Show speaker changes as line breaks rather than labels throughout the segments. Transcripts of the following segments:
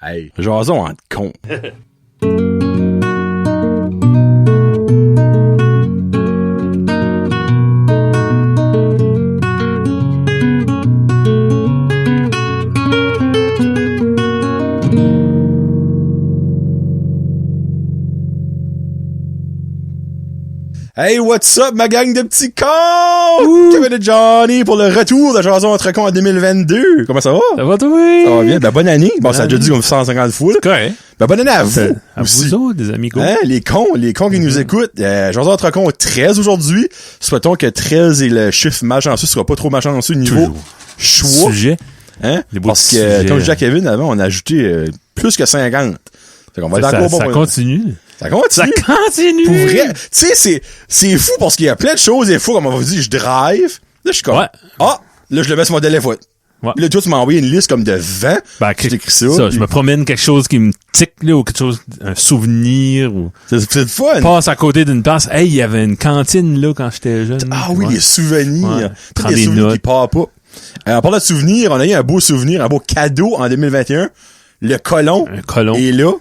Hey, jason en con. Hey, what's up, ma gang de petits cons? Kevin et Johnny pour le retour de Jason entre cons en 2022. Comment ça va?
Ça va, toi?
Ça va bien. Ben, bonne année. Bon, ça a déjà dit comme 150 fois.
C'est correct.
Ben, bonne année à vous.
À
aussi.
vous autres, des amigos.
Hein, les cons qui nous écoutent. Jason entre cons 13 aujourd'hui. Souhaitons que 13 est le chiffre malchanceux, ce sera pas trop malchanceux niveau choix.
Sujet.
Hein?
Les
Parce
sujets.
que, comme je disais à Kevin avant, on a ajouté plus que 50. Fait qu'on va être d'accord.
Ça continue.
Ça continue.
Ça continue.
Pour vrai. Tu sais, c'est fou parce qu'il y a plein de choses des fois, comme on va dire, je drive. Là, je suis comme, là, je le mets sur mon téléphone.
Ouais.
Là, toi, tu m'as envoyé une liste comme de 20.
Ben,
je t'écris ça.
Je me promène quelque chose qui me tique, là, ou quelque chose, un souvenir, ou.
C'est le fun.
Passe à côté d'une place. Hey, il y avait une cantine, là, quand j'étais jeune.
Ah oui, les souvenirs.
Ouais.
Tous
Prends
les
des
souvenirs
notes.
qui partent pas. En parlant de souvenirs, on a eu un beau souvenir, un beau cadeau en 2021. Le colon.
Un colon.
est là.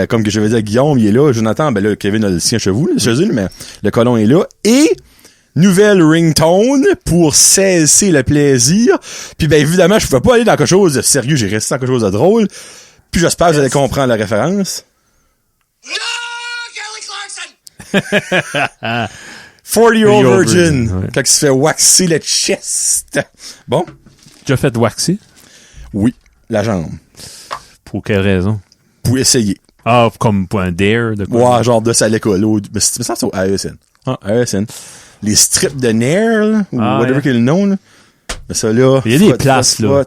Comme que je vais dire, Guillaume, il est là. Jonathan, ben là, Kevin a le sien chez vous, là, chez eux, mais le colon est là. Et, nouvelle ringtone pour cesser le plaisir. Puis ben évidemment, je pouvais pas aller dans quelque chose de sérieux, j'ai resté dans quelque chose de drôle. Puis j'espère que vous allez comprendre la référence.
No, Kelly Clarkson!
40-year-old virgin,
ouais.
quand il se fait waxer le chest. Bon?
Tu as fait waxer?
Oui, la jambe.
Pour quelle raison?
Pour essayer.
Ah, comme pour un dare de quoi?
Ouais, genre de ça à l'école. Mais ça, c'est au AESN. Ah, AESN. Les strips de nerfs, là, ou
Ah,
whatever
ouais.
qu'est le nom, là. Mais ça, là.
Il y a des places, là.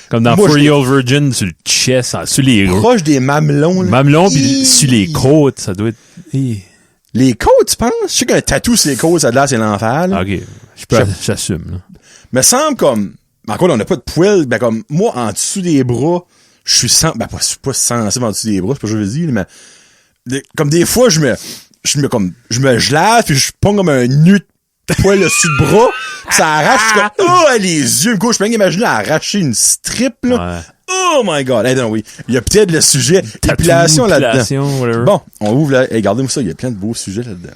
Comme dans
Moi,
40-year-old virgin, sur le chest, sur les
Proche des mamelons, là.
mamelons, pis sur les côtes, ça doit être... Hi.
Les côtes, tu penses? Je sais qu'un tatou sur les côtes, ça de là, c'est l'enfer, là.
Ok, j'assume, là.
Me semble comme, encore, on n'a pas de poils, ben, comme, moi, en dessous des bras, je suis pas sensible en dessous des bras, c'est pas ce que je veux dire, mais, comme des fois, je me gelade, puis je ponds comme un nœud de poil dessus de bras, pis ça arrache, je suis comme, oh, les yeux, je peux même imaginer arracher une strip, là.
Ouais.
Oh my god, hey, non, oui. Il y a peut-être le sujet,
Tatou,
épilation là-dedans.
épilation, whatever.
Bon, on ouvre là, hey, regardez-moi ça, il y a plein de beaux sujets là-dedans.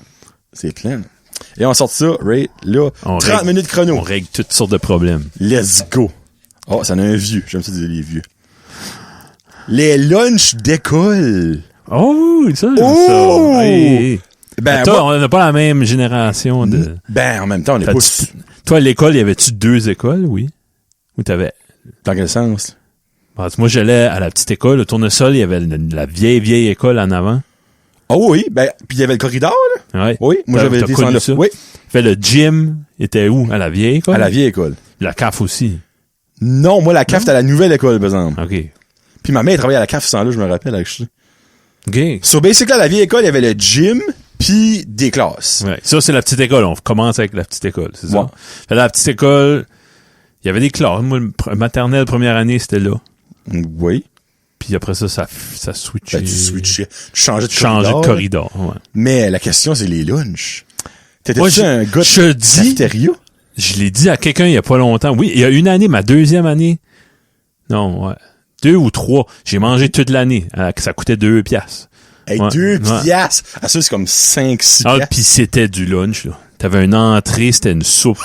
C'est plein, là. Et on sort ça, right, là, 30 minutes chrono.
On règle toutes sortes de problèmes.
Let's go. Oh, ça en a un vieux. J'aime ça dire les vieux. Les lunchs d'école.
Oh, ça,
Oh!
ça. Hey.
Ben,
Toi,
moi,
on n'a pas la même génération de...
ben, en même temps, on est pas...
Toi, à l'école, y avait-tu 2 écoles, oui? Ou t'avais...
Dans quel sens?
Parce que moi, j'allais à la petite école, au tournesol, il y avait la vieille école en avant.
Oh oui, ben, puis il y avait le corridor, là.
Ouais.
Oui, moi j'avais
T'as
été
connu
là.
ça?
Oui,
Fait le gym était où? À la vieille école?
à la vieille école.
La CAF aussi.
Non, moi, la CAF, c'était à la nouvelle école, par exemple.
OK.
Puis ma mère travaillait à la CAF sans là, je me rappelle, avec ça.
OK.
So, basically, à la vieille école, il y avait le gym, puis des classes.
Ouais. Ça, c'est la petite école. On commence avec la petite école, c'est ça?
Ouais.
Fait la petite école, il y avait des classes. Moi, maternelle, première année, c'était là.
Oui.
Puis après ça switchait.
Ben, tu switchais. Tu changeais de
Changer
corridor.
de corridor, ouais.
Mais la question, c'est les lunchs.
Moi,
T'étais-tu un gars
je
de
dis,
cafétéria?
je l'ai dit à quelqu'un il y a pas longtemps. Oui, il y a une année, ma deuxième année. Non, ouais. 2 ou 3. J'ai mangé toute l'année. Ça coûtait 2 piastres.
Hey,
Ouais.
2
Ouais.
piastres. Ah, ça, c'est comme 5-6
Ah,
piastres.
pis c'était du lunch, là. T'avais une entrée, c'était une soupe.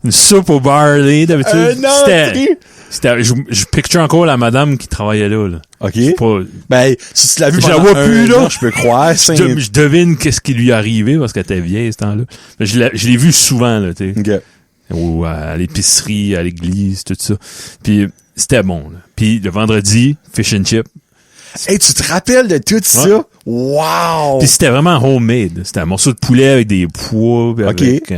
Une soupe au barley, d'habitude.
Un entrée?
Je picture encore la madame qui travaillait là.
OK.
C'est pas,
Ben, si tu l'as vu
Je la
pendant
vois plus, là.
an, je peux croire.
je devine qu'est-ce qui lui est arrivé parce qu'elle était vieille, ce temps-là. Mais je l'ai vu souvent, là, tu sais.
OK.
Ou à l'épicerie, à l'église, tout ça. Puis c'était bon, là. Puis le vendredi, fish and chip.
Hey, tu te rappelles de tout ça? Wow!
Puis c'était vraiment homemade. C'était un morceau de poulet avec des pois, puis
OK.
avec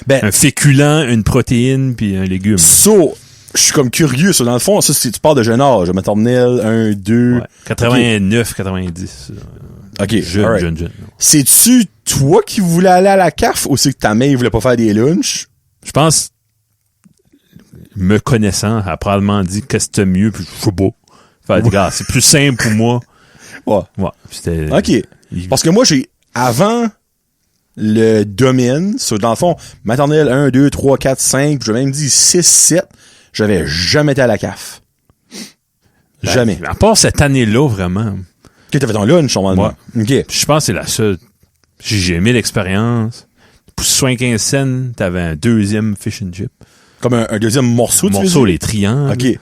Ben,
un féculent, une protéine, puis un légume.
so, je suis comme curieux. Ça, dans le fond, ça, tu parles de jeune âge. Maternelle, 1, 2.
Ouais. 89, 90.
OK.
Jeune,
alright.
jeune.
C'est-tu toi qui voulais aller à la CAF ou c'est que ta mère voulait pas faire des lunchs?
Je pense, me connaissant, elle a probablement dit qu'est-ce que c'était mieux, puis je sais pas. Fait, regarde, c'est plus simple pour moi.
Ouais.
Ouais. C'était.
OK. Parce que moi, avant le domaine, dans le fond, maternelle 1, 2, 3, 4, 5, j'ai même dit 6, 7, j'avais jamais été à la CAF. Jamais.
À part cette année-là, vraiment.
Ok, t'avais ton lunch, normalement. Ok.
Je pense que c'est la seule. J'ai aimé l'expérience. Pour 75 cents, t'avais un deuxième fish and chip.
Comme un deuxième morceau,
Un
tu veux
morceau,
dire?
les triangles.
Ok.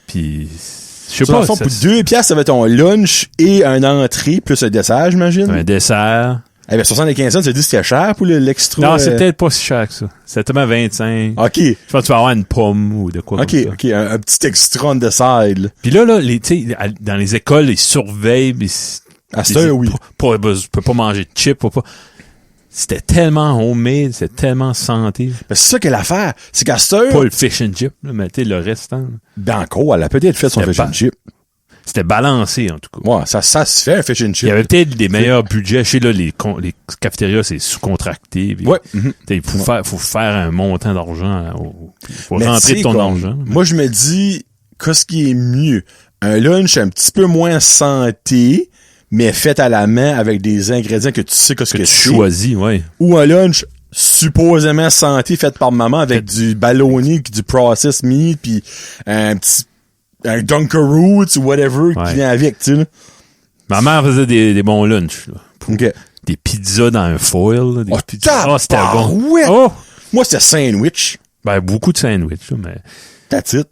Puis, je sais
Sur
pas.
le fond, pour 2 piastres, t'avais ton lunch et un entrée, plus un dessert, j'imagine.
Un dessert.
Eh bien, 75 cents, tu as dit que c'était cher pour l'extra.
Non, c'est peut-être pas si cher que ça. C'était tellement 25.
OK.
Je pense que tu vas avoir une pomme ou de quoi
OK,
comme ça.
OK. Un petit extra on the side, là.
Puis là, tu sais, dans les écoles, ils surveillent.
À cette heure, oui.
Tu peux pas manger de chips. C'était tellement homemade, c'était tellement santé.
Mais c'est ça qu'elle a l'affaire. C'est qu'à cette heure,
Pas le fish and chip, là, mais tu sais, le restant.
Banco, elle a peut-être fait son
C'était
fish and
pas-
chip.
C'était balancé, en tout cas.
Ouais, ça se fait, un fish and
Il
chip.
y avait peut-être des meilleurs budgets. Je sais, là, les cafétérias, c'est sous-contracté. Puis,
Ouais.
Il faut faire un montant d'argent. Il faut
Mais
rentrer
tu sais,
de ton
comme,
argent.
Moi, je me dis, qu'est-ce qui est mieux? Un lunch un petit peu moins santé, mais fait à la main avec des ingrédients que tu sais qu'est-ce
Que
que
tu
c'est.
choisis, ouais.
Ou un lunch supposément santé fait par maman avec du ballonné, du processed meat, puis un Dunkaroos ou whatever
Ouais.
qui vient avec, tu sais. Là.
Ma mère faisait des bons lunchs, là.
OK.
Des pizzas dans un foil, là. Des
Oh,
pizzas. Oh, c'était bon.
tabarouette!
Oh!
Moi, c'était sandwich.
Ben, beaucoup de sandwichs, là, mais
That's it.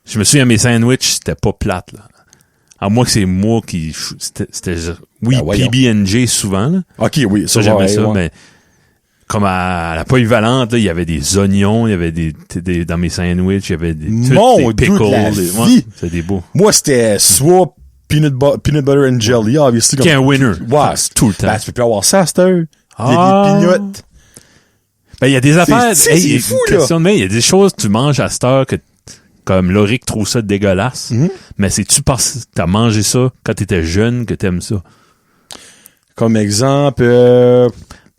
je me souviens, mes sandwichs, c'était pas plate, là. À moins que c'est moi qui, c'était, oui,
Ben, voyons.
PB&J souvent, là.
OK, oui.
Ça, j'aimais
ouais,
ça,
ouais.
mais comme à la polyvalente, là, il y avait des oignons, il y avait des dans mes sandwichs, il y avait des
Mon
des
Dieu de la vie!
c'était des beaux.
Moi, c'était soit peanut butter and jelly, obviously.
Qui est un winner.
Ouais.
C'est tout le temps.
Ben, tu peux plus avoir ça, à cette heure.
Ah.
Des peanuts.
Ben, il y a des affaires,
c'est fou, là.
question de main, il y a des choses que tu manges à cette heure que, comme Loric trouve ça dégueulasse,
Mhm.
mais c'est-tu parce que t'as mangé ça quand t'étais jeune que t'aimes ça?
Comme exemple,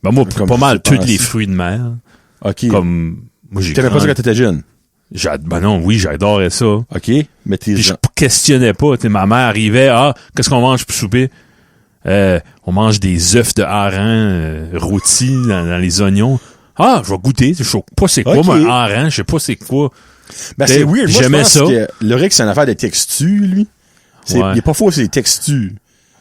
Ben, moi,
Comme
pas
je
mal,
sais
tous
pas,
les
si-
fruits de mer.
OK.
Comme, moi, j'ai
T'aimais pas ça quand t'étais jeune.
Ben non, oui, j'adorais ça.
OK. Mais t'es
Puis je questionnais pas. Tu sais, ma mère arrivait, qu'est-ce qu'on mange pour souper? On mange des œufs de hareng rôtis dans les oignons. Ah, je vais goûter. Je sais pas c'est quoi,
Ok.
mais un hareng, je sais pas c'est quoi.
Ben, c'est weird. Moi, je
j'aimais
pense
ça.
que le Rick, c'est une affaire de texture, lui.
Ouais.
Il est pas faux, c'est les textures.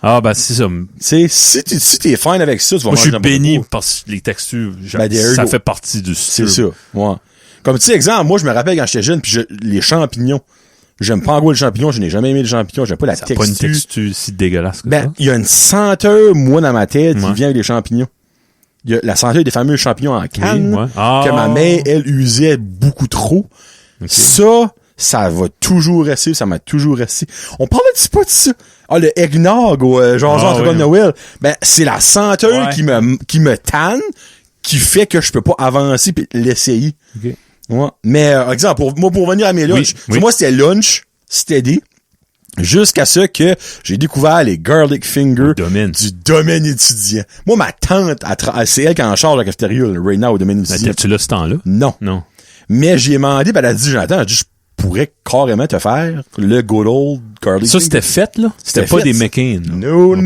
Ah, ben c'est ça.
C'est, si t'es fine avec ça, tu vas
Moi, je
manger
suis
n'importe
béni
quoi.
parce que les textures,
Ben, there you
ça
go.
fait partie du
C'est
style.
ça. Ouais. Comme tu sais, exemple, moi, je me rappelle quand j'étais jeune, puis les champignons. J'aime pas en gros les champignons, je n'ai jamais aimé les champignons, j'aime pas la
Ça n'a
texture.
pas une texture si dégueulasse que
Ben,
ça.
il y a une senteur, moi, dans ma tête, qui
Ouais.
vient avec les champignons. Il y a la senteur des fameux champignons en canne,
ouais. Ah.
que ma mère, elle, usait beaucoup trop.
Ok.
Ça va toujours rester, ça m'a toujours resté. On parlait pas de ça. Ah, le eggnog, ou genre,
Ah,
entre
oui.
de Noël. Ben, c'est la senteur
Ouais.
qui me tanne, qui fait que je peux pas avancer pis l'essayer.
Ok.
Ouais. Mais, exemple, pour venir à mes lunchs,
oui.
moi, c'était lunch, steady, jusqu'à ce que j'ai découvert les garlic fingers
Domaine.
du domaine étudiant. Moi, ma tante, c'est elle qui est en charge de la cafétéria, là, right now, au domaine
Ben,
étudiant.
t'as-tu là ce temps-là?
Non.
Non.
Mais j'y ai demandé, ben, elle a dit, Jonathan, elle a dit, je pourrais carrément te faire le good old garlic
Ça,
finger.
c'était fait, là? C'était
C'était
pas
fait.
des McCain. là?
No,
Ok.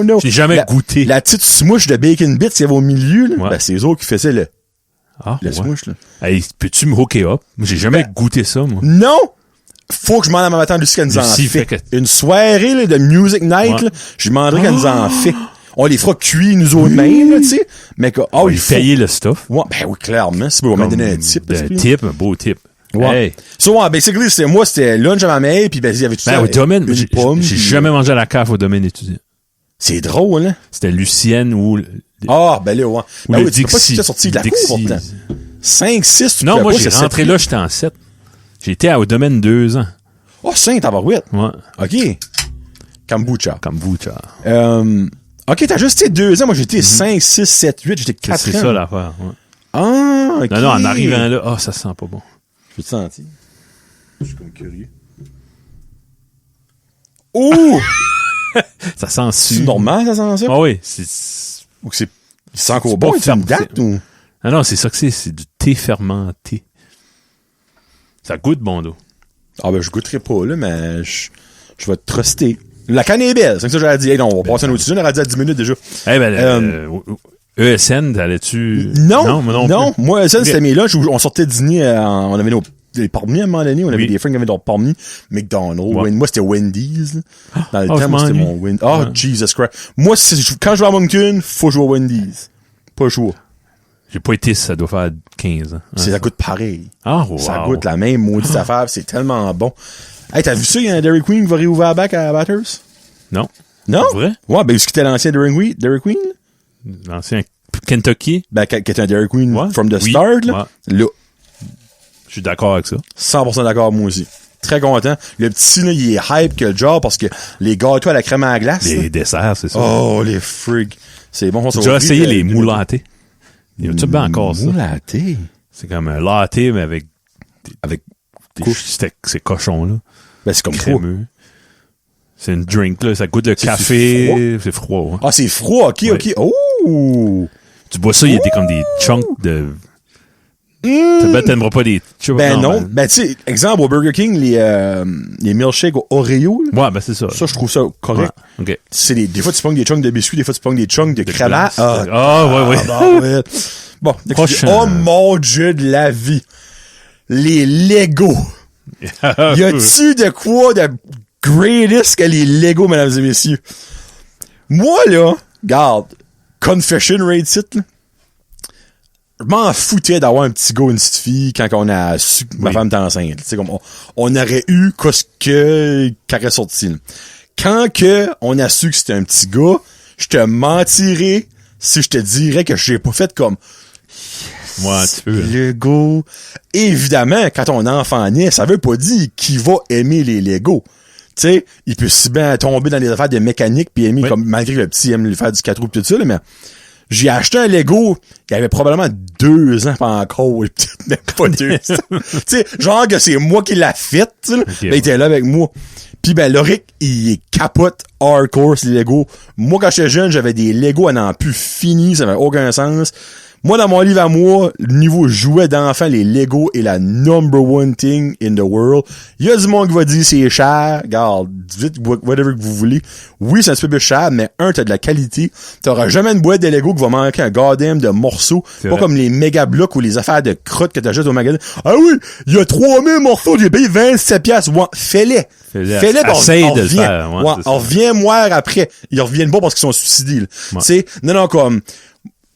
no.
J'ai jamais goûté.
La petite smouche de bacon bits qu'il y avait au milieu, là,
Ouais.
ben, c'est eux autres qui faisaient le
Ah, ouais.
smouche, là.
Hey, peux-tu me hooker up? Moi, j'ai jamais
Ben,
goûté ça, moi.
Non! Faut que je demande à ma tante Lucie qu'elle nous en
Lucie
fait.
fait que-
Une soirée, là, de music night,
Ouais.
là, je lui demanderai qu'elle nous en fait. On les fera cuire, nous autres mêmes, là, tu sais. Mais que,
On
il
lui
faut.
payer le stuff.
Ouais, ben oui, clairement. C'est pour me
Comme
donner un type.
Un tip, un beau tip.
Ouais.
Hey.
So, ouais, basically, c'était lunch à ma mère, puis ben, il y avait tout
Ben,
ça.
au domaine,
une
j'ai
pomme,
j'ai
puis-
jamais mangé à la cave au domaine étudiant.
C'est drôle, hein?
C'était Lucienne ou
Ah, ben là, ouais.
ou
Ben
le
oui, tu peux pas
Dixie.
te sortir de la cour,
Dixie.
pourtant. 5, 6, tu
Non,
peux
moi,
pas,
j'ai
c'est
rentré
7.
là, j'étais en 7. J'ai été au domaine 2 ans.
Oh, 5, tabarouette.
Ouais.
OK. Kombucha.
Comme vous, tu vois.
OK, t'as juste été 2 ans. Moi, j'étais 5, 6, 7, 8. J'étais 4 ans.
C'est ça l'affaire. Ouais.
Ah, OK.
Non, en arrivant là, ça sent pas bon.
Je peux te sentir. Je suis comme curieux. Oh!
Ça sent
C'est
su.
normal, ça sent ça?
Ah oui, c'est...
Ou que c'est... Il sent encore
C'est
bon,
pas
il fait une
ferme-
date, ou...
Ah non, c'est ça que c'est du thé fermenté. Ça goûte bon d'eau.
Ah, ben, je goûterai pas, là, mais je vais te truster. La canne est belle, c'est ça que j'aurais dit. Hey, non, on va passer un autre sujet, on aurait dit à 10 minutes déjà.
Eh ben, ESN, t'allais-tu...
Non,
moi non
non.
plus.
Moi, ça,
Ok.
c'était mes lunchs où on sortait dîner, on avait nos des pommes à un moment donné. On avait des friends qui avaient des pommes. McDonald's.
Ouais.
Moi, c'était Wendy's. Là. Dans le temps,
je
moi, c'était
m'ennuie.
mon Wendy's. Oh, Jesus Christ. Moi, quand je vais à Moncton, faut jouer à Wendy's. Pas le choix.
J'ai pas été, ça doit faire 15 ans.
Ça goûte pareil.
Ah, wow.
Ça goûte la même maudite affaire. C'est tellement bon. Hey, t'as vu ça? Il y a un Dairy Queen qui va réouvrir à back à Bathurst?
Non.
Non?
C'est vrai?
Ouais, ben, c'était l'ancien Dairy Queen?
L'ancien Kentucky.
Ben, qui était un Dairy Queen
Ouais.
from the
Oui.
start, là.
Ouais.
Là,
Je suis d'accord avec ça.
100% d'accord, moi aussi. Très content. Le petit, là, il est hype que le genre parce que les gâteaux à la crème à la glace.
Les
là.
desserts, c'est ça.
Oh, les frigs. C'est bon.
J'ai déjà essayé les moulattés. Il y a tout bien encore ça.
Moulaté.
C'est comme un latte, mais avec
Avec,
ces cochons-là.
ben, c'est comme quoi.
Crémeux. C'est une drink, là. Ça goûte le café. C'est froid, hein.
Ah, c'est froid. OK,
Ouais.
OK. Oh!
Tu bois ça, il y a comme des chunks de... Peut-être t'aimeras pas des...
Ben non. Ben, tu sais, exemple, au Burger King, les milkshakes au Oreo, là.
Ouais, ben c'est ça.
Ça, je trouve ça correct.
Ouais, OK.
C'est des fois, tu pognes des chunks de biscuits, des fois, tu pognes des chunks de crevette.
Ouais.
Ouais. Bon,
Prochain.
oh mon Dieu de la vie. Les Lego. Y a-tu de quoi de greatest que les Lego, mesdames et messieurs? Moi, là, regarde, confession rate site, là. Je m'en foutais d'avoir un petit gars ou une petite fille quand on a su que ma femme était enceinte. Tu sais, comme on aurait eu qu'est-ce que qui aurait sorti. Là. Quand que on a su que c'était un petit gars, je te mentirais si je te dirais que j'ai pas fait comme
Ouais, un petit peu. Hein.
Lego. Évidemment, quand ton enfant naît, ça veut pas dire qu'il va aimer les Lego. Tu sais, il peut si bien tomber dans les affaires de mécanique puis aimer, comme malgré que le petit aime lui faire du 4 roues pis tout ça, là, mais j'ai acheté un Lego, il y avait probablement 2 ans pas encore, peut-être même pas 2 ans. Tu sais, genre que c'est moi qui l'a fait, tu sais,
Okay,
ben, il était là avec moi. Puis ben, Loric, il est capote hardcore, ces Lego. Moi, quand j'étais jeune, j'avais des Lego à n'en plus fini, ça avait aucun sens. Moi, dans mon livre à moi, le niveau jouet d'enfant, les Lego est la number one thing in the world. Il y a du monde qui va dire c'est cher. Regarde, dites whatever que vous voulez. Oui, c'est un petit peu plus cher, mais t'as de la qualité. T'auras jamais une boîte de Lego qui va manquer un goddamn de morceaux.
C'est
Pas
vrai.
comme les méga blocs ou les affaires de crottes que t'achètes au magasin. Ah oui, il y a 3000 morceaux, j'ai payé 27 piastres. Ouais, fais-les. Fais-les,
Essaye
on
de le
revient.
faire, ouais,
Ouais,
c'est ça.
on revient moi après. Ils reviennent pas parce qu'ils sont suicidés, là.
Ouais.
Tu sais, non, comme,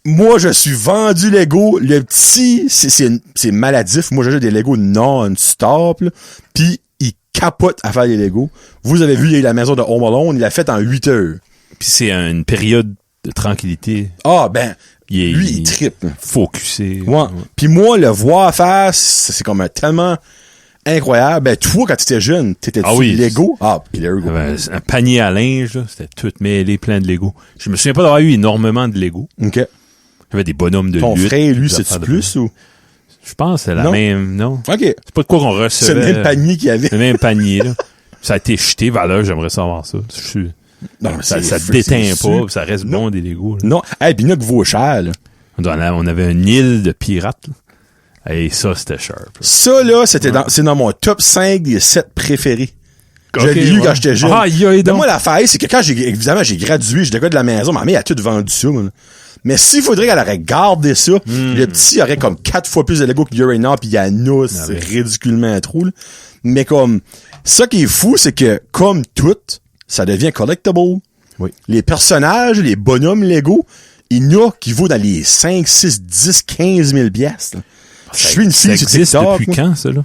moi, je suis vendu Lego. Le petit, c'est maladif. Moi, j'achète des Lego non-stop, là. Puis, il capote à faire des Lego. Vous avez vu, il y a eu la maison de Home Alone. Il l'a fait en 8 heures.
Puis c'est une période de tranquillité.
Ah, ben,
Il
lui, il trippe, là.
focusé.
Ouais. Puis moi, le voir faire, c'est comme tellement incroyable. Ben, toi, quand t'étais jeune, t'étais
Ah oui.
Lego? Ah, puis Lego.
Il y avait un panier à linge, là, c'était tout mêlé, plein de Lego. Je me souviens pas d'avoir eu énormément de Lego.
OK.
Il y avait des bonhommes de
Ton
lutte,
frère, lui,
des
c'est-tu
affaires de-
plus ou?
Je pense que c'est la
Non.
même, non?
OK.
C'est pas de quoi qu'on recevait.
C'est le même panier qu'il y avait.
C'est le même panier, là. Ça a été jeté, valeur, j'aimerais savoir ça. Je suis...
Non, mais
Ça
c'est-
déteint
c'est
pas,
sûr.
puis ça reste bon, des Legos. Là.
Non. Hey, pis notre vaut cher, là.
On avait une île de pirates, là. Et ça, c'était sharp. Là.
Ça, là, c'est dans mon top 5 des 7 préférés. Je
Ok,
l'ai eu
ouais.
quand j'étais jeune.
Ah, il y a
Mais
donc.
moi, l'affaire, c'est que quand évidemment, j'ai gradué, j'étais gars de la maison, ma mère a tout vendu ça, moi, là. Mais s'il faudrait qu'elle aurait gardé ça, le petit aurait comme 4 fois plus de Lego qu'il y aurait pis il y en a, c'est
ouais.
ridiculement trop, là. Mais comme, ça qui est fou, c'est que, comme tout, ça devient collectible.
Oui.
Les personnages, les bonhommes Lego, il y en a qui vaut dans les 5, 6, 10, 15 000 piastres, là. Je suis une
Ça
fille sur
existe
TikTok.
depuis
moi.
quand, ça, là?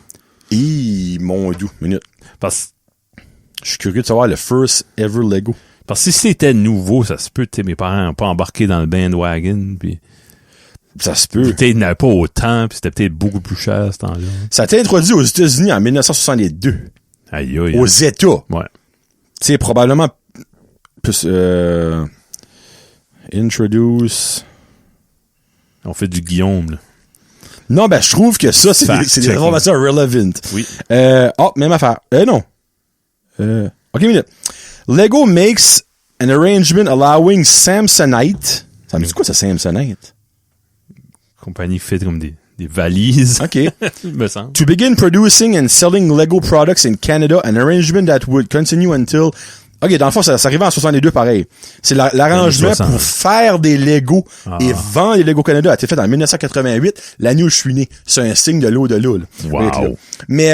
Mon doux, minute.
Parce
Je suis curieux de savoir le first ever Lego.
Parce que si c'était nouveau, ça se peut, tu sais, mes parents n'ont pas embarqué dans le bandwagon, puis
Ça se peut.
peut-être ils n'avaient pas autant, puis c'était peut-être beaucoup plus cher, à ce temps-là.
Ça a été introduit aux États-Unis en 1962.
Aïe, aïe.
Aux États.
Ouais.
C'est probablement plus, introduce.
On fait du Guillaume, là.
Non, ben, je trouve que ça, c'est
Fact
des
checking.
informations relevant.
Oui.
Même affaire. Non. OK, minute. Lego makes an arrangement allowing Samsonite. Ça me dit quoi, ça, Samsonite?
Compagnie fait comme des valises,
OK.
me semble.
To begin producing and selling Lego products in Canada, an arrangement that would continue until OK, dans le fond, ça arrivait en 62 pareil. C'est l'arrangement
60.
pour faire des Legos et vendre les Lego Canada a été fait en 1988, l'année où je suis né. C'est un signe de l'eau de l'eau.
Wow.
Mais,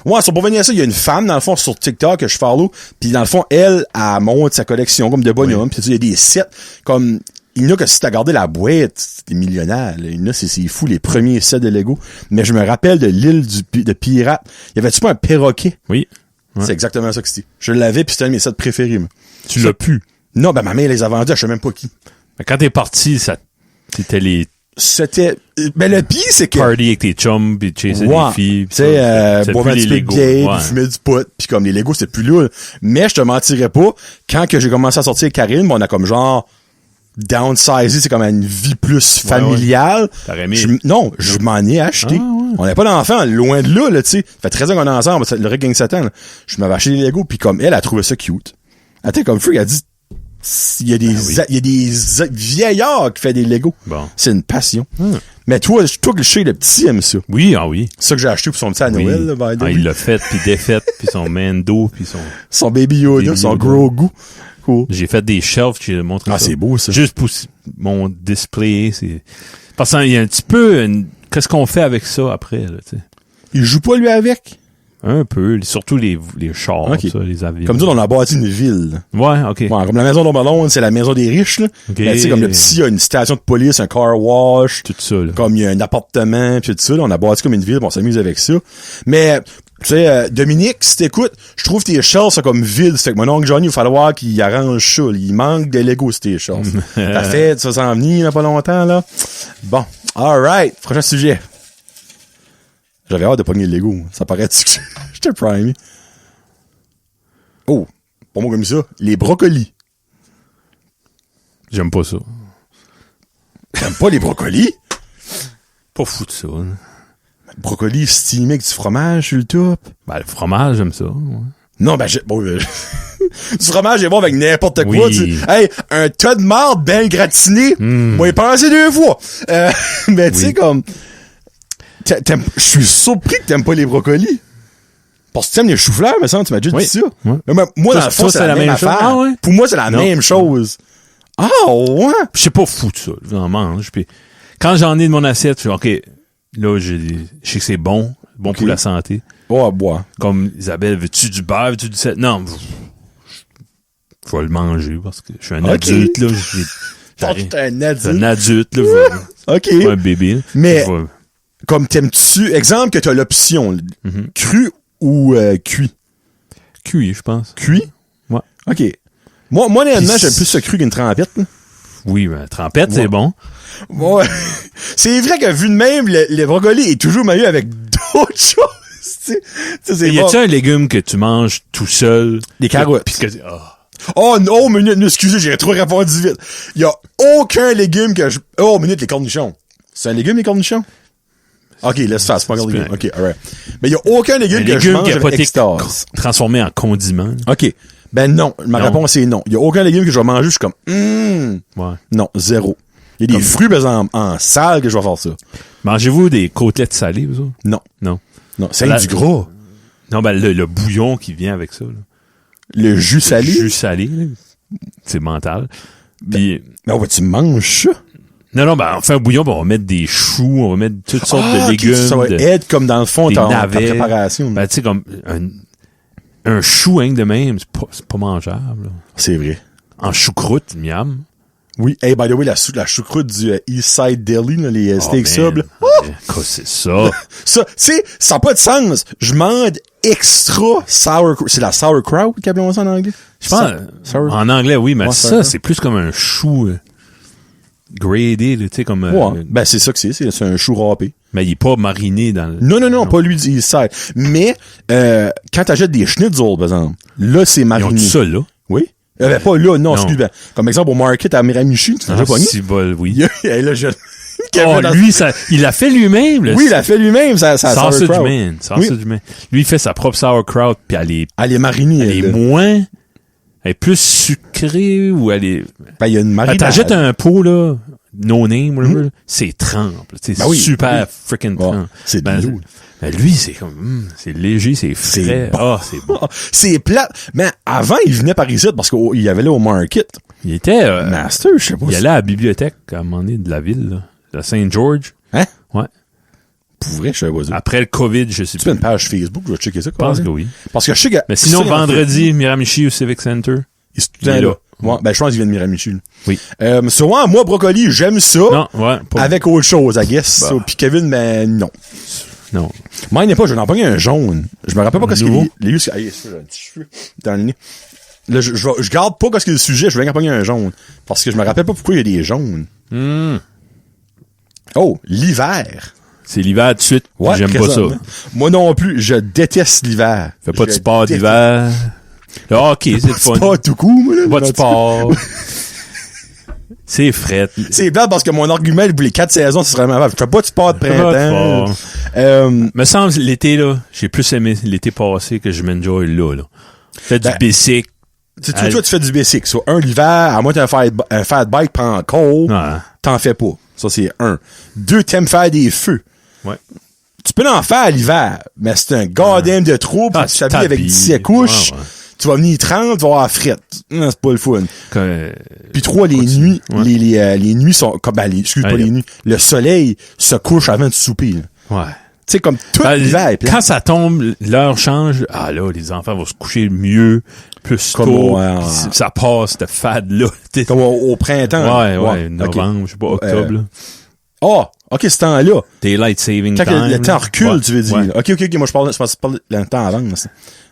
ouais, pour venir à ça, il y a une femme, dans le fond, sur TikTok que je follow, puis dans le fond, elle montre sa collection comme de bonhommes, puis il y a des sets, comme, il y en a que si t'as gardé la boîte, t'es millionnaire, là. Il y en a, c'est fou, les premiers sets de Lego. Mais je me rappelle de l'île de Pirate. Y avait-tu pas un perroquet?
Oui. Ouais.
C'est exactement ça que c'était. Je l'avais, puis c'était un de mes sets préférés, moi.
Tu l'as pu.
Non, ben ma mère les a vendus, je sais même pas qui.
Mais quand t'es parti, c'était les
C'était... Ben le pire, c'est que...
parties avec tes chums, pis chasser des filles.
Tu sais,
c'est
boire un
plus
petit
les
peu de
Legos.
gay,
Ouais.
puis fumer du pot, puis comme les Legos, c'était plus lourd. Mais je te mentirais pas, quand que j'ai commencé à sortir avec Karine, on a comme genre... downsizé, c'est comme une vie plus familiale.
T'aurais aimé.
Je m'en ai acheté.
Ah, ouais.
On n'avait pas d'enfant, loin de là, tu sais. Ça fait 13 ans qu'on est ensemble, ça le Rick Gang Satan, là. Je m'avais acheté des Legos, puis comme elle a trouvé ça cute. Elle était comme Freak, elle a dit, il y a des vieillards qui font des Legos.
Bon.
C'est une passion. Mais toi, que le chez le petit aime ça.
Oui, ah oui.
C'est ça que j'ai acheté pour son petit à Noël,
Oui.
là, by the way.
Il l'a fait, puis défait, puis son Mando, puis son...
Son Baby Yoda,
Baby
son
Yoda.
Grogu. Cool.
J'ai fait des shelves, j'ai montré
Ah,
ça.
c'est beau, ça.
Juste pour mon display, c'est... Parce qu'il y a un petit peu... Qu'est-ce qu'on fait avec ça après, là, tu sais?
Il joue pas, lui, avec?
Un peu. Surtout les chars,
Ok.
ça, les avions.
Comme nous, on a bâti une ville.
Ouais, OK.
Ouais, comme la maison d'Oberlon, c'est la maison des riches, là.
Ok.
Ben, tu sais, comme le petit, il y a une station de police, un car wash.
Tout ça, là.
Comme il y a un appartement, puis tout ça, là, on a bâti comme une ville, puis on s'amuse avec ça. Mais, tu sais, Dominique, si t'écoutes, je trouve tes shells sont comme vides. C'est que mon oncle Johnny, il va falloir qu'il arrange ça. Là. Il manque de Lego, tes shells. Ta fête, ça s'en venir, il y a pas longtemps, là. Bon. Alright. Prochain sujet. J'avais hâte de pogner le Lego. Ça paraît-tu que j'étais primé? Oh. Pas moi comme ça. Les brocolis.
J'aime pas ça.
T'aimes pas les brocolis?
Pas fou de ça. Hein.
Brocoli steamé avec du fromage sur le top.
Ben, le fromage, j'aime ça. Ouais.
Non, ben, du fromage est bon avec n'importe quoi.
Oui.
Hey, un tas de marde bien gratiné. Moi, y penser 2 fois. Mais tu sais, comme, je suis surpris que t'aimes pas les brocolis. Parce que tu aimes les choux-fleurs, mais ça, tu m'as déjà dit ça.
Ouais.
Mais moi,
Ça,
dans le fond,
ça,
c'est la même
chose.
affaire.
Ah ouais?
Pour moi, c'est la
Non.
même chose. Ah, ouais?
Je suis pas fou de ça. J'en mange. Puis quand j'en ai de mon assiette, je fais, OK, là, je sais que c'est bon
Ok.
pour la santé.
Oh, bois.
Comme Isabelle, veux-tu du beurre, veux-tu du sel? Non, je vais le manger parce que je suis un
Ok.
adulte, là.
T'es un
C'est
adulte.
un adulte, là.
OK.
Pas un bébé. Là.
Mais-
Je vais-
Comme t'aimes-tu, exemple que t'as l'option,
Mhm.
cru ou cuit?
Cuit, je pense.
Cuit?
Ouais.
OK. Moi, honnêtement,
Puis
j'aime plus ce cru qu'une trempette, là.
Oui, ben, trempette,
Ouais.
c'est bon.
Ouais. C'est vrai que vu de même, le brocoli est toujours meilleur avec d'autres choses. Tu sais, c'est
Y
bon.
a-tu un légume que tu manges tout seul?
Des carottes.
Puis que,
Oh non, minute, excusez, j'ai trop répondu vite. Il y a aucun légume que je... Oh, minute, les cornichons. C'est un légume, les cornichons? OK, laisse faire, c'est pas un légume. OK, alright. Mais il y a aucun légume
un
que je
légume
mange
qui a pas
avec
été
extase.
transformé en condiment.
OK. Ben non, ma
Non.
réponse est non. Il y a aucun légume que je vais manger, je suis comme,
Ouais.
non, zéro. Il y a des fruits, par exemple, en salle que je vais faire ça.
Mangez-vous des côtelettes salées, vous autres?
Non.
Non.
Non, c'est
La-
du gras.
Non, ben, le bouillon qui vient avec ça, là.
Le jus salé.
Le jus salé, là. C'est mental. Puis,
Ben ouais, tu manges ça.
non, ben, on fait un bouillon, ben, on va mettre des choux, on va mettre toutes sortes de
ok,
légumes.
ça va
de-
être comme dans le fond
des
ta
navets.
préparation.
Ben, tu sais, comme un chou, hein, de même, c'est pas mangeable, là.
C'est vrai.
En choucroute, miam.
Oui. Hey, by the way, la choucroute du Eastside Deli, là, les steaks
Oh, man.
subs, là.
Quoi, c'est ça?
Ça, tu sais, ça n'a pas de sens. Je mange extra sauerkraut. C'est la sauerkraut qu'ils appellent ça en anglais?
Je pense, en anglais, oui, mais
Ouais,
ça,
sauerkraut.
c'est plus comme un chou gradé, là, tu sais, comme...
Ouais. Ben, c'est ça que c'est un chou râpé.
Mais il est pas mariné dans le...
Non, pas lui du Eastside. Mais, quand t'achètes des schnitzel, par exemple, là, c'est
Ils ont
mariné.
tout ça, là.
Oui? Ben, pas là, non,
Non.
excuse moi. Comme exemple, au market à Miramichi, tu t'as déjà pogné?
Si bol, oui.
Hey, là,
Oh, lui, ça, il l'a fait lui-même, là.
Oui, il a fait lui-même, sa
Sausage
sauerkraut.
man.
Oui.
Sausage man. Lui, il fait sa propre sauerkraut, puis elle est
marinée.
elle est
là.
moins... Elle est plus sucrée ou elle est...
Ben, il y a une marinade.
T'achètes un pot, là, no name, whatever, c'est trempe. C'est super freaking trempe.
C'est de l'eau.
Lui, c'est comme, c'est léger, c'est frais. C'est bon.
C'est plat. Mais avant, il venait par ici parce qu'il y avait là au market.
Il était,
Master, je sais pas.
Il allait à la bibliothèque, à un moment donné, de la ville, là. De Saint George.
Hein?
Ouais.
Pour vrai, je sais pas ça.
Après le COVID, je sais
Tu fais une page Facebook, je vais checker ça,
Je pense que oui.
Parce que je sais que...
Mais sinon, vendredi, Miramichi au Civic Center.
Il est tout le temps là. Ouais, ben, je pense qu'il vient de Miramichi.
Oui.
Souvent, moi, brocoli, j'aime ça.
Non, ouais.
Avec autre chose, I guess.
Bah.
So, puis Kevin, ben, non.
Non.
Moi, il n'est pas, je n'en pas un jaune. Je me rappelle pas qu'est-ce qu'il y a. J'ai un petit cheveu dans le nez. Là, je garde pas qu'est-ce qu'il y a le sujet, je vais pogner un jaune. Parce que je me rappelle pas pourquoi il y a des jaunes. Oh, l'hiver.
C'est l'hiver tout de suite.
Ouais,
j'aime pas ça.
Moi non plus, je déteste l'hiver.
Fais pas de sport d'hiver. Le hockey, c'est le fun.
Pas tout coup, moi, là.
Pas de sport. C'est fret.
C'est bête parce que mon argument pour les 4 saisons, c'est vraiment mal. Je fais pas de sport de printemps.
Me semble, l'été, là, j'ai plus aimé l'été passé que je m'enjoy là. Fais du basic.
Toi, tu fais du basic. So, l'hiver, à moins de faire un fat bike pendant cold, t'en fais pas. Ça, c'est 1. 2, t'aimes faire des feux.
Ouais.
Tu peux en faire à l'hiver, mais c'est un goddamn de trou, pis tu t'habilles avec 10 couches. Tu vas venir 30, tu vas avoir frette. Non, c'est pas le fun. Puis 3, les nuits, les nuits sont, comme, pas les nuits. Le soleil se couche avant de souper, là.
Ouais.
Tu sais, comme tout l'hiver.
Quand ça tombe, l'heure change. Ah là, les enfants vont se coucher mieux, plus tôt. Ça passe, cette fade-là.
Comme au printemps.
Ouais, novembre, je sais pas, octobre.
OK, ce temps-là.
Daylight saving time.
Quand le temps recule, tu veux dire. Ouais. OK, moi, je parle le temps avance.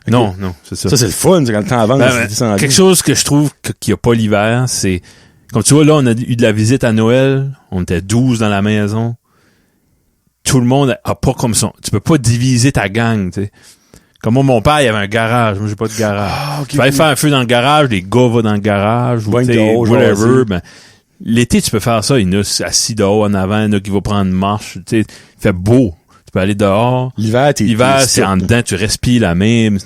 Okay.
Non, c'est ça.
Ça, c'est le fun, c'est quand le temps avance.
Quelque chose que je trouve qu'il n'y a pas l'hiver, c'est, comme tu vois, là, on a eu de la visite à Noël. On était 12 dans la maison. Tout le monde a pas comme ça. Tu peux pas diviser ta gang, tu sais. Comme moi, mon père, il avait un garage. Moi, j'ai pas de garage. Il fallait faire un feu dans le garage. Les gars vont dans le garage. Ou, whatever. Ben, l'été, tu peux faire ça. Il y en a assis dehors en avant. Il y en a qui vont prendre une marche. Tu sais, il fait beau. Tu peux aller dehors.
L'hiver,
c'est en dedans. Tu respires la même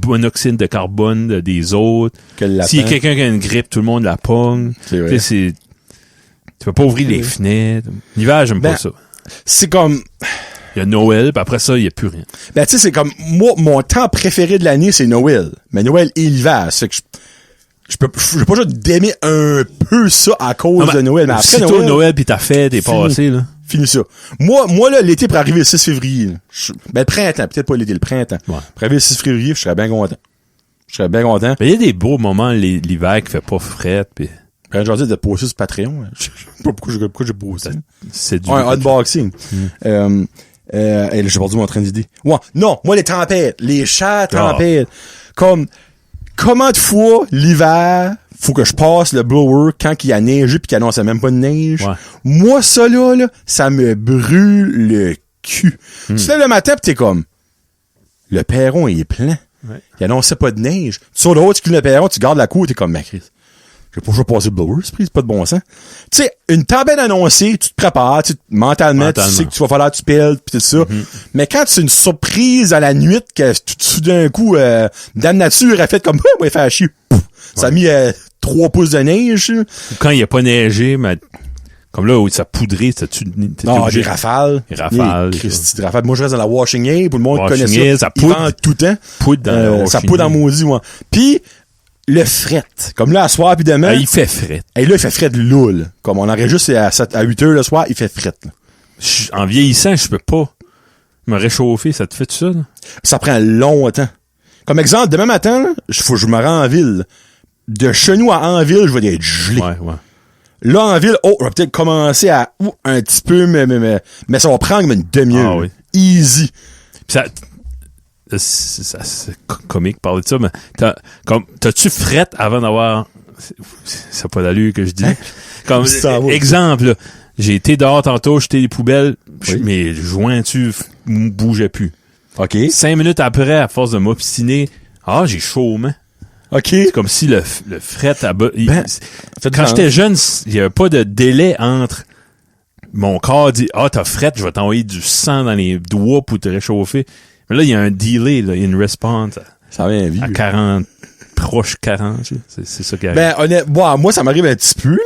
monoxyde de carbone des autres. S'il y a quelqu'un qui a une grippe, tout le monde la pogne. Tu peux pas ouvrir les fenêtres. L'hiver, j'aime pas ça.
C'est comme...
Il y a Noël, puis après ça, il y a plus rien.
Ben, tu sais, c'est comme... Moi, mon temps préféré de l'année, c'est Noël. Mais Noël et l'hiver. C'est que je peux pas juste d'aimer un peu ça à cause de Noël. Mais après
Noël puis ta fête est passée, là.
Fini ça. Moi, là, l'été pour arriver le 6 février. Le printemps, peut-être pas l'été, le printemps. Ouais. Pour arriver le 6 février, je serais bien content. Mais
il y a des beaux moments, l'hiver qui fait pas fret, pis...
J'ai dit de poster sur Patreon. Je sais pas pourquoi j'ai posté.
C'est du...
un unboxing. J'ai perdu mon train d'idée. Ouais. Non, moi, les tempêtes. Les chats tempêtes. Comment de fois, l'hiver, faut que je passe le blower quand il y a neigé pis qu'il annonce même pas de neige. Ouais. Moi, ça là, ça me brûle le cul. Tu te lèves le matin pis t'es comme, le perron est plein. Ouais. Il annonçait pas de neige. Tu sors de haut, tu clines le perron, tu gardes la cour, t'es comme, Chris. Je vais pas passer le blower, c'est pas de bon sens. Tu sais, une tempête annoncée, tu te prépares, mentalement, tu sais que tu vas falloir que tu pèles pis tout ça. Mais quand c'est une surprise à la nuit, que tout d'un coup, Dame Nature a fait comme, moi, il fait chier. Ça a mis 3 pouces de neige.
Ou quand il a pas neigé, mais comme là où ça poudrait,
non, des rafales.
Des rafales.
Christy, des rafales. Moi, je reste dans la Washing Air, pour le monde connaît ça.
Ça poudre
tout le temps.
Poudre dans
ça poudre en maudit, ouais. Puis, le fret. Comme là, à soir puis demain.
Il fait fret.
Et là, il fait fret loul. Comme on enregistre à 8 heures le soir, il fait fret.
En vieillissant, je peux pas me réchauffer. Ça te fait tout ça, là? Ça
prend longtemps. Comme exemple, demain matin, faut que je me rends en ville. De chez nous à Anville, je vais être gelé.
Ouais.
Là, en ville, je vais peut-être commencer à un petit peu, mais ça va prendre une demi-heure.
Ah oui.
Easy.
Pis c'est comique de parler de ça, mais t'as-tu frette avant d'avoir... C'est pas d'allure que je dis. Comme exemple, là, j'ai été dehors tantôt, jeter les poubelles, mes jointures bougeaient plus.
OK.
5 minutes après, à force de m'obstiner, j'ai chaud, man.
OK.
C'est comme si le fret quand j'étais jeune, il y avait pas de délai entre mon corps dit t'as fret, je vais t'envoyer du sang dans les doigts pour te réchauffer. Mais là, il y a un delay, là, il y a une response
ça vient vite.
À 40, proche 40, c'est ça qui arrive.
Honnêtement, moi, ça m'arrive un petit peu, là.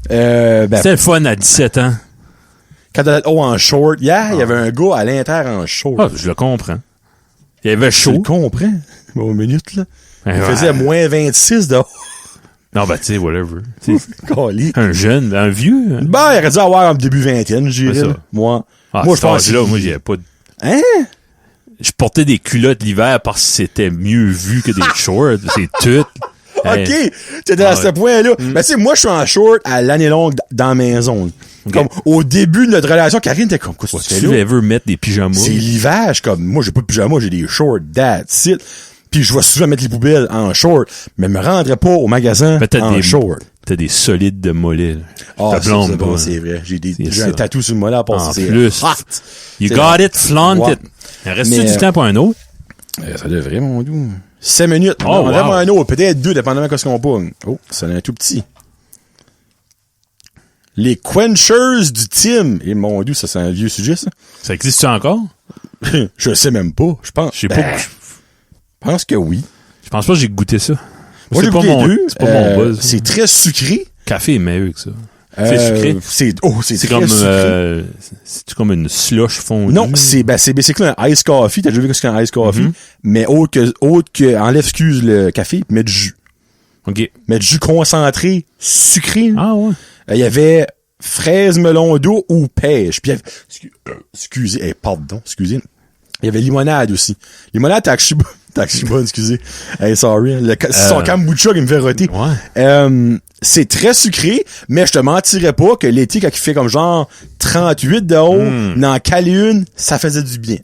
C'était le fun à 17 ans.
Quand t'as en short, il y avait un gars à l'intérieur en short.
Ah, je le comprends. Il y avait
Tu
chaud.
le comprends? Bon, minute, là. Il
Ouais.
faisait moins 26 dehors.
Non, ben, tu sais, whatever. T'sais,
Calique.
un jeune, un vieux. Hein?
Ben, il aurait dû avoir un début vingtaine, je dirais.
C'est ça.
là. Moi,
Ah,
moi je pense
là, moi, j'avais pas de...
Hein?
Je portais des culottes l'hiver parce que c'était mieux vu que des shorts. C'est tout. Hey.
OK. T'étais à
Ah
ce
ouais.
point-là. Ben, tu sais, moi, je suis en short à l'année longue dans la maison.
Ok.
Comme, au début de notre relation, Karine était comme, quoi, tu fais
Tu
là?
veux mettre des pyjamas?
C'est l'hiver, je suis comme, moi, j'ai pas de pyjama, j'ai des shorts, that's it. Puis je vais souvent mettre les poubelles en short, mais me rendrais pas au magasin
Peut-être
en short.
T'as des solides de mollets. Là.
Ah,
Ta blonde,
c'est bon,
pas.
c'est vrai. J'ai
C'est
un
ça.
tatou sur le mollet à part
En
ça, c'est
plus.
hot.
You
C'est
got
hot.
it, flaunt
Ouais.
it. Il reste-tu
Mais,
du temps pour un autre?
Ça devrait, mon doux. 5 minutes.
Oh,
On
wow.
un autre, peut-être 2, dépendamment de ce qu'on pogne. Oh, ça en est un tout petit. Les Quenchers du Team. Et mon doux, ça, c'est un vieux sujet, ça.
Ça existe-tu encore?
Je sais même pas. Je pense.
Je sais
Ben,
pas.
je pense que oui.
Je pense pas que j'ai goûté ça.
Moi,
c'est
j'ai
pas
goûté les
mon,
deux.
c'est pas mon buzz.
C'est très sucré.
Café est meilleur que ça. C'est sucré.
C'est
C'est
très
comme,
sucré.
c'est comme une slush fondue.
Non, c'est basically un ice coffee. T'as déjà vu ce qu'est un ice coffee?
Mm-hmm.
Mais autre que, enlève, excuse, le café, pis mets du jus.
OK.
Mets du jus concentré, sucré. là.
Ah ouais.
Il y avait fraise, melon d'eau ou pêche. Puis il y avait, excusez, excusez. Il y avait limonade aussi. Limonade takshiba, excusez. Hey, sorry. C'est son kombucha qui me fait roter.
Ouais.
C'est très sucré, mais je te mentirais pas que l'été, quand il fait comme genre 38 de haut, n'en caler une, ça faisait du bien.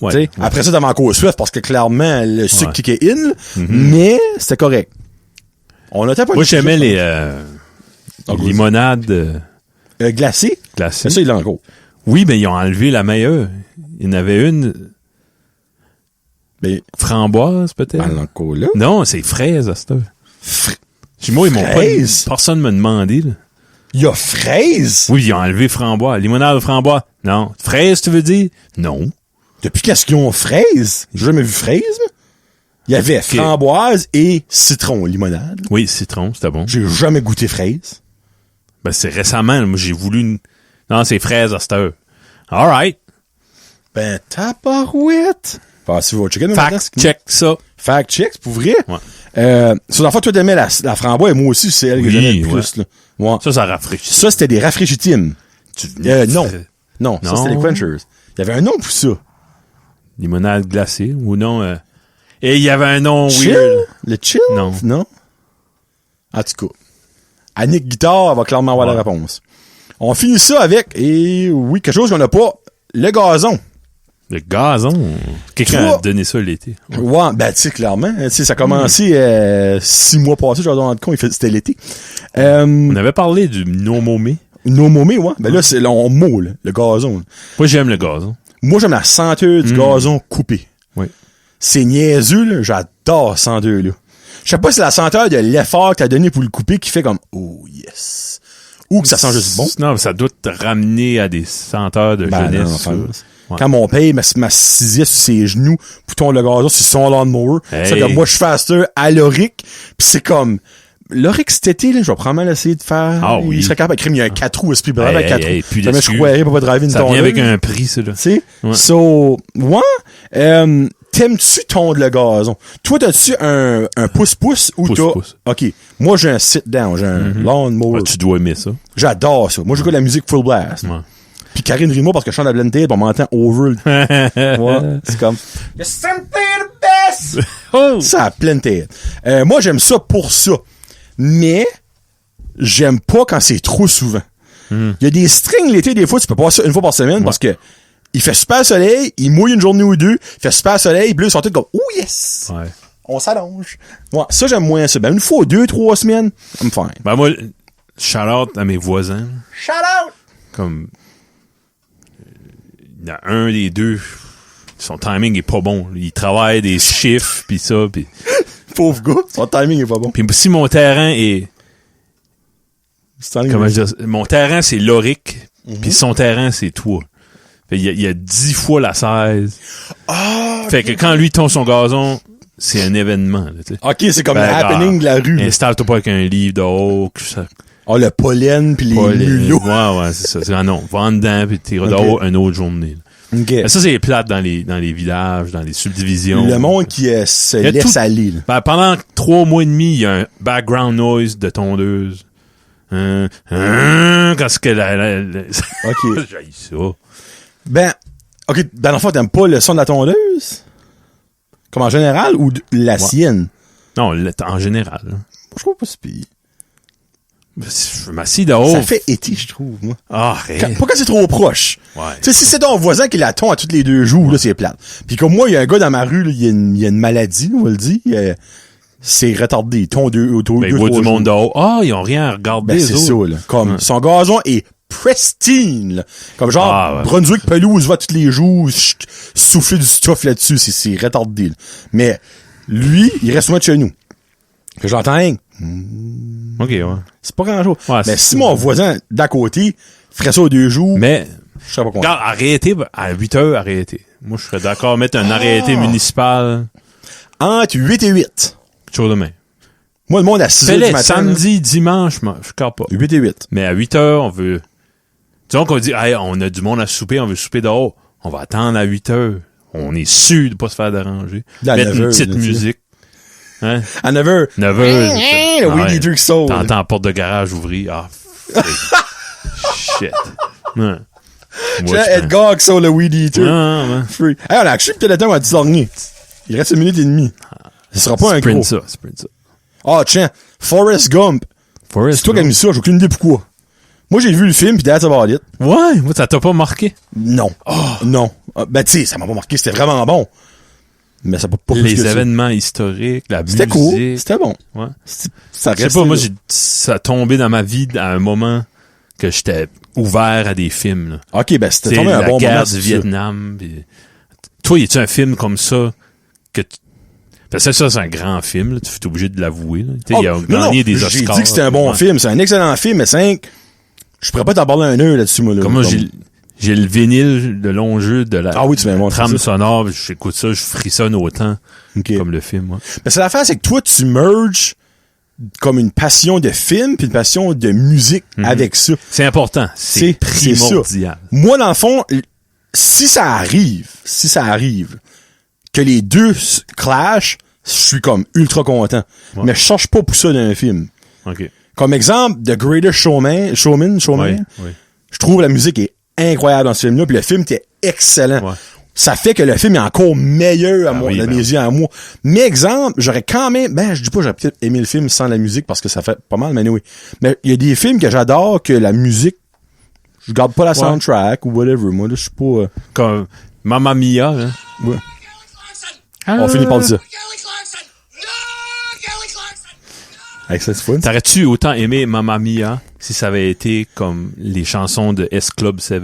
Ouais.
T'sais, après ça, t'avais encore soif parce que clairement, le sucre
Ouais.
kickait in, là, mais c'était correct. On notait pas
Moi,
de
j'aimais
sucre,
les limonades
glacées.
glacées.
Mais ça, il l'a encore.
Oui, mais ils ont enlevé la meilleure. Il y en avait une
Mais,
framboise, peut-être.
il l'a encore là.
Non, c'est fraise, à cette heure. Moi, ils m'ont pas...
Fraise?
Personne m'a demandé, là.
Il y a fraise.
Oui, ils ont enlevé framboise. Limonade de framboise. Non. Fraise, tu veux dire? Non.
Depuis qu'est-ce qu'ils ont fraise? J'ai jamais vu fraise, moi. Il y avait framboise et citron limonade.
Oui, citron, c'était bon.
J'ai jamais goûté fraise.
Ben, c'est récemment, moi, j'ai voulu une... Non, c'est fraise à cette heure. All right.
Ben, tabarouette. Enfin, si vous checker nos
Fact check ça.
Fact check, c'est pour vrai.
Ouais.
Sur la fois, toi, t'aimais la framboise, et moi aussi, c'est elle que
Oui,
j'aimais le plus, là. Ouais.
Ça rafraîchit.
Ça, c'était des rafraîchitimes. Non. Non, ça,
Non.
c'était les Quenchers. Il y avait un nom pour ça.
Limonade glacée, ou non... Et il y avait un nom
Chill?
weird.
Le chill?
Non.
Non? En tout cas. Annick Guitare va clairement avoir la réponse. On finit ça avec, et oui, quelque chose qu'on n'a pas, le gazon.
Le gazon. Quelqu'un
Toi-
a donné ça l'été.
Ouais, ben, tu sais, clairement. Tu sais, ça a commencé 6 mois passés, je vais rendre compte, c'était l'été.
On avait parlé du nomomé.
Nomomé, ouais. Ben là, c'est on mot, là, le gazon. Là.
Moi, j'aime le gazon.
Moi, j'aime la senteur du gazon coupé.
Oui.
C'est niaiseux, là. J'adore cette senteur-là. Je sais pas si c'est la senteur de l'effort que t'as donné pour le couper qui fait comme, oh, yes. Ou que ça sent juste bon.
Non, ça doit te ramener à des senteurs de
Ben,
jeunesse.
non,
ça.
enfin,
Ouais.
Quand mon père m'assisait sur ses genoux pour tourner le gazon sur son lawnmower,
Hey.
c'est comme moi je fais ça à l'Oric, pis c'est comme l'Oric cet été, là, je vais probablement essayer de faire.
Ah oui.
Il serait capable de crime, il y a un 4 roues, esprit brave avec 4 roues.
plus
Jamais je
d'excuses.
croirais pour pas driver une
Ça vient
tondeuse.
avec un prix, ça, là.
Tu sais?
Ouais.
So, ouais. T'aimes-tu tondre le gazon? Toi, t'as-tu un pouce-pouce ou
Pouce-pouce.
t'as... OK. Moi, j'ai un sit-down, j'ai un lawnmower.
Ouais, tu dois aimer ça.
J'adore ça. Moi, j'écoute la musique full blast.
Ouais.
Puis Karine Rimo, parce que je chante la blended, on m'entend over. Ouais, c'est comme... There's something the best!
Oh!
Ça a pleine tête. Moi, j'aime ça pour ça. Mais, j'aime pas quand c'est trop souvent. Il y a des strings l'été, des fois, tu peux pas ça une fois par semaine parce que il fait super soleil, il mouille une journée ou deux, il fait super soleil, puis là, ils sont tous comme, oh yes!
Ouais.
On s'allonge. Ouais, ça, j'aime moins ça. Ben, une fois, 2-3 semaines, I'm fine.
Ben, moi, shout-out à mes voisins.
Shout out!
Comme, il y en a un des deux, son timing est pas bon. Il travaille des chiffres, pis ça, pis...
Pauvre gars, son timing est pas bon.
Puis si mon terrain est... Comment je dis? Mon terrain, c'est Loric, puis son terrain, c'est toi. Fait il y a 10 fois la 16.
Ah!
Fait que quand lui tombe son gazon, c'est un événement. Là, tu sais.
OK, c'est comme
Ben,
le happening de la rue. là.
Installe-toi pas avec un livre de haut. Que ça...
Ah, le pollen pis les mulots.
Ouais, c'est ça. Ah non, va en dedans pis t'es dehors une autre journée. Là.
OK.
Mais ça, c'est plate dans les villages, dans les subdivisions.
Le monde qui se
Il y a
laisse
tout-
aller, là.
Ben, pendant 3 mois et demi, il y a un background noise de tondeuse. Quand ce que
OK.
J'haïs ça.
Ben, OK, dans l'enfant, t'aimes pas le son de la tondeuse? Comme en général, ou la sienne?
Non, en général. Là.
Je trouve pas si pire.
Je m'assis dehors.
Ça fait été, je trouve, moi.
Ah, arrête.
Pas quand c'est trop proche.
Ouais.
Tu sais, si c'est ton voisin qui la tond à tous les 2 jours, là, c'est plate. Puis comme moi, il y a un gars dans ma rue, là, il y a une maladie, on va le dire. C'est retardé. Il tombe
Ben, il voit du monde dehors. Ah, ils ont rien à regarder,
Ben,
les
c'est
autres.
ça, là. Comme, son gazon est pristine, là. Comme genre,
Ah, ouais.
Brunswick pelouse va tous les jours, souffler du stuff là-dessus, c'est retardé, là. Mais, lui, il reste loin de chez nous. Que j'entends rien.
OK, ouais.
C'est pas grand-chose.
Ouais,
mais
c'est
si mon voisin d'à côté ferait ça aux 2 jours,
Mais,
je serais pas content.
regarde, arrêtez, à 8 heures, arrêtez. Moi, je serais d'accord à mettre un arrêté municipal,
Entre 8 et 8.
quelque chose de même.
Moi, le monde à 6 heures du
Fais-les
matin.
samedi, dimanche, je capte pas.
Là, 8 et 8.
Mais à 8 heures, on veut... Disons qu'on dit, hey, on a du monde à souper, on veut souper dehors. On va attendre à 8 heures. On est sûr de pas se faire déranger.
Là, à
Mettre
9
une
heures,
petite
là, tu sais.
musique. Hein?
À 9 heures.
9 heures.
Le Weed Eater qui saute.
T'entends la porte de garage ouvrir. Ah, shit. Ouais.
J'ai Edgar qui sort le Weed Eater.
Non,
Free. Hey, on a acheté peut-être le temps à 10 dernier. Il reste 1 minute et demie. Ce sera pas un gros.
sprint ça.
Ah, tiens. Forrest Gump. C'est toi qui as mis ça, j'ai aucune idée pourquoi. Moi, j'ai vu le film, pis that's about it.
Ouais, moi, ça t'a pas marqué.
Non. Non. Ben, tu sais, ça m'a pas marqué, c'était vraiment bon. Mais ça peut pas plus
Les
que ça.
événements historiques, la musique.
C'était cool, c'était bon.
Ouais.
Ça
Je sais pas, moi, ça a tombé dans ma vie à un moment que j'étais ouvert à des films, là.
Ok, ben, c'était
C'est
tombé un
la
bon
guerre
moment.
du
c'est ça.
Vietnam. Pis... Toi, y a-tu un film comme ça que parce que ça, c'est un grand film, là. Tu es obligé de l'avouer, là. Tu sais, il a
non,
gagné des Oscars.
J'ai dit que c'était un bon
Ouais.
film, c'est un excellent film, mais 5, je pourrais pas t'en parler un heure là-dessus, moi, là.
Comme moi, j'ai le vinyle de long jeu de la
Ah oui, tu m'as montré
trame
ça.
sonore, pis j'écoute ça, je frissonne autant
Ok.
comme le film, moi.
Mais c'est l'affaire, c'est que toi, tu merges comme une passion de film puis une passion de musique avec ça.
C'est important. C'est
C'est ça.
primordial.
Moi, dans le fond, si ça arrive que les deux clashent, je suis comme ultra content.
Ouais.
Mais je cherche pas pour ça dans un film.
OK.
Comme exemple, The Greatest Showman,
Oui, oui.
je trouve la musique est incroyable dans ce film-là, puis le film était excellent.
Ouais.
Ça fait que le film est encore meilleur à moi,
oui,
à
ben
mes yeux, à moi. Mais exemple, j'aurais quand même, je dis pas, j'aurais peut-être aimé le film sans la musique parce que ça fait pas mal, mais oui. Mais il y a des films que j'adore que la musique, je garde pas la soundtrack ou whatever. Moi, là, je suis pas,
Comme Mamma Mia, là.
ouais.
Kelly Clarkson!
On finit par dire.
Kelly Clarkson! No! Kelly Clarkson!
Avec ça, c'est fun.
T'aurais-tu autant aimé Mamma Mia si ça avait été comme les chansons de S Club 7?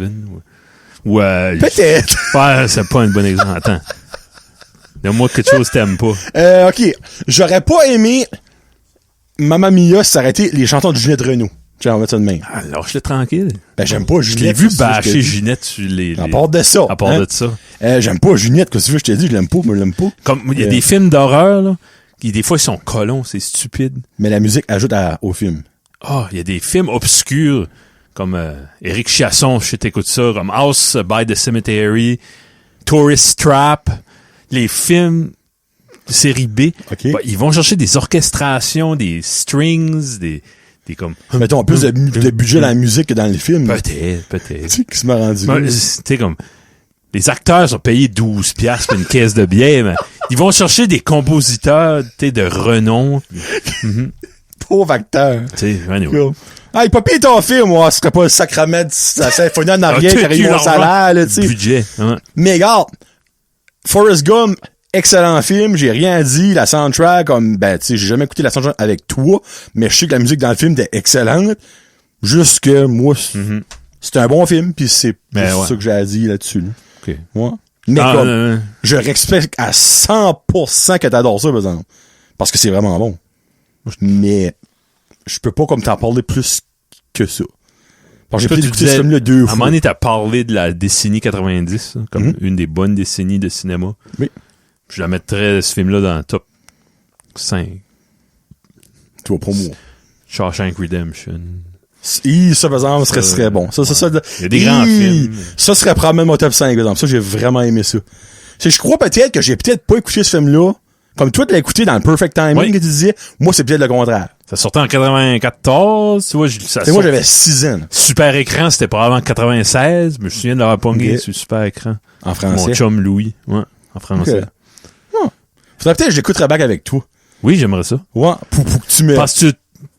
Ou
Peut-être.
Ouais, c'est pas un bon exemple. Attends. Donne-moi quelque chose que t'aimes pas.
OK. J'aurais pas aimé Mamma Mia si ça aurait été les chansons de Ginette Renault. Tiens, on va mettre ça de même.
Ah, lâche-le tranquille.
Ben, j'aime pas
Je
Ginette.
l'ai vu
c'est ça que je
bâcher
te dis.
Ginette sur les...
À part de ça.
À part
hein.
de ça.
J'aime pas Ginette, qu'est-ce que tu veux, je t'ai dit, je l'aime pas, moi, je l'aime pas.
Comme, il y a des films d'horreur, là, qui, des fois, ils sont colons, c'est stupide.
Mais la musique ajoute au film.
Ah, il y a des films obscurs, comme Éric Chasson, je sais t'écoutes ça, comme House by the Cemetery, Tourist Trap, les films de série B.
OK.
Bah, ils vont chercher des orchestrations, des strings, des comme...
Mettons, plus de budget dans la musique que dans les films.
Peut-être.
Tu sais, qui se m'a rendu.
Tu sais, comme... Les acteurs sont payés 12$ pour une caisse de bière, mais ils vont chercher des compositeurs, tu sais, de renom.
Pauvre acteur.
Tu sais, anyway.
Cool. Ah, il pas payé ton film, moi. Ce serait pas le sacrament de la symphonie en arrière qui aurait eu mon salaire, là, tu sais.
Budget. Hein.
Mais regarde, Forrest Gump, excellent film, j'ai rien dit, la soundtrack, comme, tu sais, j'ai jamais écouté la soundtrack avec toi, mais je sais que la musique dans le film était excellente. Juste que, moi, c'est un bon film, pis c'est
Mais
juste
ouais.
ça que j'ai à dire là-dessus, là.
OK.
Ouais. Mais
Ah,
comme, je respecte à 100% que t'adores ça, par exemple. Parce que c'est vraiment bon. Mais, je peux pas comme t'en parler plus que ça. Parce que j'ai
Toi,
peut-être
tu
écouté ce
disais,
film-là 2
À un
fois.
moment donné, t'as parlé de la décennie 90, hein, comme une des bonnes décennies de cinéma.
Oui.
Je la mettrais, ce film-là, dans le top 5.
Tu vas pour moi.
Shawshank Redemption.
Ça, par exemple, serait bon. Ça,
Il y a des grands films.
Ça serait probablement mon top 5, par exemple. Ça, j'ai vraiment aimé ça. Je crois peut-être que j'ai peut-être pas écouté ce film-là. Comme toi, tu l'as écouté dans le perfect timing
Oui.
que tu disais. Moi, c'est peut-être le contraire.
Ça sortait en 94, tu vois,
Moi, j'avais 6 ans.
Super écran, c'était probablement en 96, mais je me souviens de l'avoir pogné
Ok.
sur super écran.
En français.
Mon chum Louis, ouais, en français.
Ok. Faudrait peut-être que je l'écouterais back avec toi.
Oui, j'aimerais ça.
Ouais. Pour que tu me...
Parce que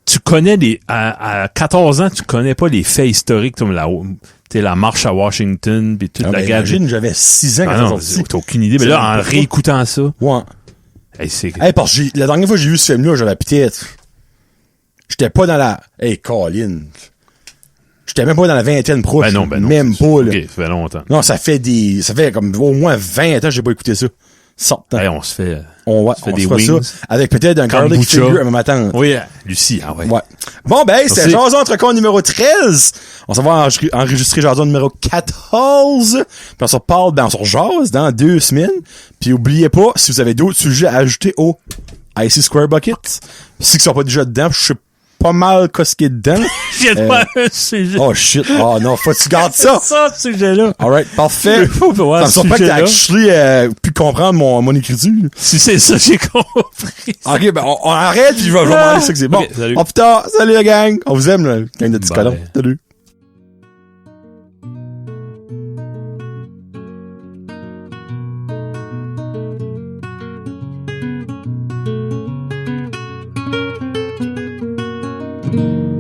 tu connais à 14 ans, tu connais pas les faits historiques comme la marche à Washington puis toute
Ah,
la
ben,
gadget.
imagine, j'avais 6 ans quand
Ah
ça
non,
sorti.
t'as aucune idée. Mais
C'est
là,
un
en
peu
réécoutant ça,
Ouais.
c'est...
Hey, parce que la dernière fois que j'ai vu ce film-là, j'avais peut-être... J'étais pas dans la... Hey, Colin. J'étais même pas dans la vingtaine proche.
Ben non.
Même pas, là.
OK, ça fait longtemps.
Non, ça fait comme au moins 20 ans que j'ai pas écouté ça. Sortant.
Hey, on se fait...
On
fait
se
des
fera
wings.
ça avec peut-être un garlic
Kombucha.
figure à ma tante.
Oui, Lucie, ah ouais.
Ouais. Bon, ben, hey, c'était
Merci.
Jason Entrecon numéro 13. On s'en va enregistrer Jason numéro 14. Puis on se reparle, on se rejase dans 2 semaines. Puis oubliez pas, si vous avez d'autres sujets à ajouter au Icy Square Bucket, si ils sont pas déjà dedans, je sais pas mal qu'est-ce qui est dedans.
J'ai pas un sujet.
Oh shit. Oh non, faut que tu gardes ça.
Ça, ce sujet-là.
Alright, parfait.
Faut voir
Ça me
ce
semble pas que t'as
sujet-là.
actually pu comprendre mon écriture.
Si c'est ça, j'ai compris.
Ok, ben on arrête puis je vais demander ça que c'est bon.
Ok, salut.
Oh putain, salut la gang. On vous aime, là, gang de petits
Bye.
colons. Salut.
Thank you.